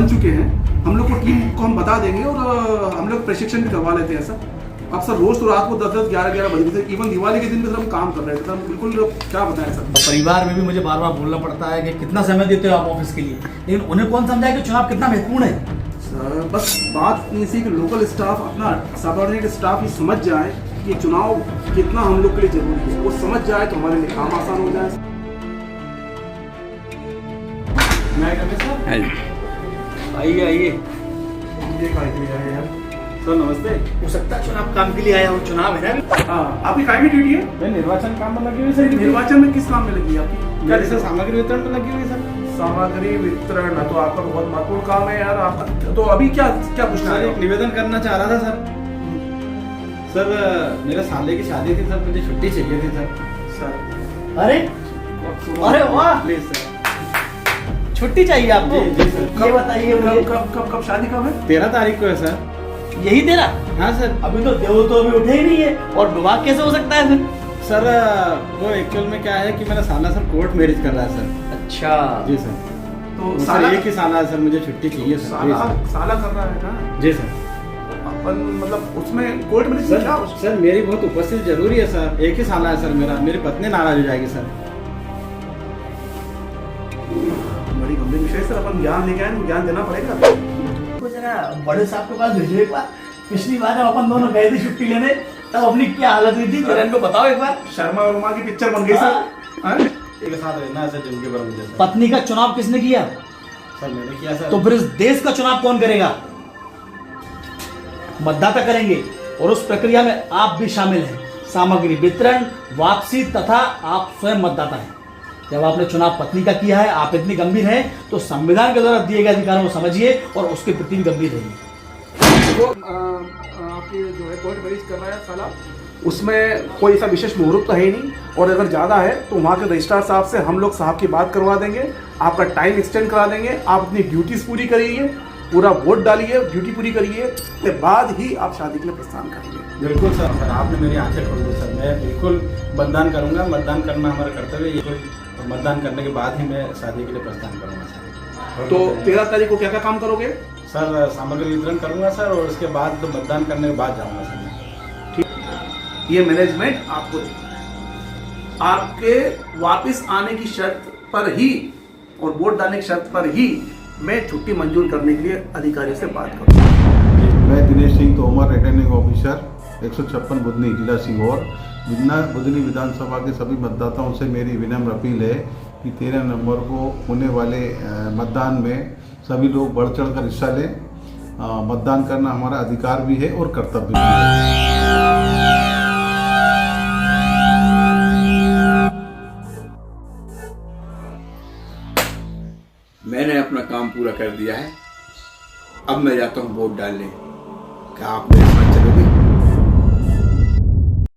बन चुके हैं, हम लोग को टीम को हम बता देंगे और हम लोग प्रशिक्षण भी करवा लेते हैं सर। अब सर रोज तो रात को 10-10, 11-11 बज रहे थे, इवन दिवाली के दिन में सर हम काम कर रहे थे, सर बिल्कुल क्या बताएं सर। परिवार में भी मुझे बार बार बोलना पड़ता है कि कितना समय देते हो आप ऑफिस के लिए, लेकिन उन्हें कौन समझाए कि चुनाव कितना महत्वपूर्ण है। सर बस बात इसी कि लोकल स्टाफ अपना सबऑर्डिनेट स्टाफ ही समझ जाए कि चुनाव कितना हम लोग के लिए जरूरी है, वो समझ जाए तो हमारे लिए काम आसान हो जाए। आइए आइए सर नमस्ते। हो सकता है चुनाव काम के लिए आया हूँ, चुनाव है ना। हाँ आपकी काय की ड्यूटी है? मैं निर्वाचन काम में लगी हुई सर। निर्वाचन में किस काम में लगी है आपकी? मेरे से सामग्री वितरण में लगी हुई सर। सामग्री वितरण, तो आपका बहुत महत्वपूर्ण काम है यार आपका। तो अभी क्या क्या पूछना सर है? एक निवेदन करना चाह रहा था सर। सर मेरे साले की शादी थी सर, मुझे छुट्टी चाहिए थी सर। सर अरे अरे वाह, प्लीज सर। छुट्टी चाहिए आपको? जी सर। ये बताइए मुझे, कब शादी कब है? 13 तारीख को है सर। यही तेरा? हाँ सर। अभी तो देव तो अभी उठे ही नहीं है, और विवाह कैसे हो सकता है फिर? सर वो एक्चुअल में क्या है कि मेरा साला सर कोर्ट मैरिज कर रहा है सर। अच्छा जी सर। तो सर साला एक ही साला है सर, मुझे छुट्टी चाहिए सर। जी साला सर। साला कर रहा है ना जी सर। अपन, मतलब उसमें कोर्ट में सर सर मेरी बहुत उपस्थिति जरूरी है सर, एक ही साला है सर मेरा, मेरी पत्नी नाराज हो जाएगी सर। बड़ी गंभीर विषय सर, अपन ज्ञान लेके आए, ज्ञान देना पड़ेगा। तो जरा बड़े साहब के पास भेजो एक बार। पिछली बार जब अपन दोनों गए थे छुट्टी लेने, तब अपनी क्या हालत हुई थी, जरा इनको बताओ एक बार। शर्मा वर्मा की पिक्चर बन गई सर। हाँ? एक साथ रहना है सर जिनके पर मुझे सर। पत्नी का चुनाव किसने किया? सर मैंने किया सर। तो फिर इस देश का चुनाव कौन करेगा? मतदाता करेंगे, और उस प्रक्रिया में आप भी शामिल हैं। सामग्री वितरण, वापसी तथा आप स्वयं मतदाता हैं। जब आपने चुनाव पत्नी का किया है, आप इतनी गंभीर हैं, तो संविधान के द्वारा दिए गए अधिकारों को समझिए और उसके प्रति भी गंभीर रहिए। वो आपकी जो है कोर्ट मैरिज कर रहा है साला, उसमें कोई ऐसा विशेष मुहूर्त तो है ही नहीं, और अगर ज़्यादा है तो वहाँ के रजिस्ट्रार साहब से हम लोग साहब की बात करवा देंगे, आपका टाइम एक्सटेंड करा देंगे, आप अपनी ड्यूटीज़ पूरी करिए, पूरा वोट डालिए, ड्यूटी पूरी करिए, उसके बाद ही आप शादी के लिए प्रस्थान करेंगे। बिल्कुल सर, सर आपने मेरी आंखें खोल दी सर, मैं बिल्कुल मतदान करूंगा, मतदान करना हमारा कर्तव्य है, ये मतदान करने के बाद ही मैं शादी के लिए प्रस्थान करूंगा सर। तो 13 तारीख को क्या क्या काम करोगे? सर सामग्री वितरण करूंगा सर, और उसके बाद तो मतदान करने के बाद जाऊंगा सर। ठीक, ये मैनेजमेंट आपको देगा। आपके वापस आने की शर्त पर ही और वोट डालने की शर्त पर ही मैं छुट्टी मंजूर करने के लिए अधिकारियों से बात करूँगा। मैं दिनेश सिंह तोमर, रिटर्निंग ऑफिसर 156 बुधनी, जिला सीहोर। बुधनी विधानसभा के सभी मतदाताओं से मेरी विनम्र अपील है कि 13 नवंबर को होने वाले मतदान में सभी लोग बढ़ चढ़ कर हिस्सा लें। मतदान करना हमारा अधिकार भी है और कर्तव्य भी है। मैंने अपना काम पूरा कर दिया है, अब मैं जाता हूँ वोट डालने। क्या आप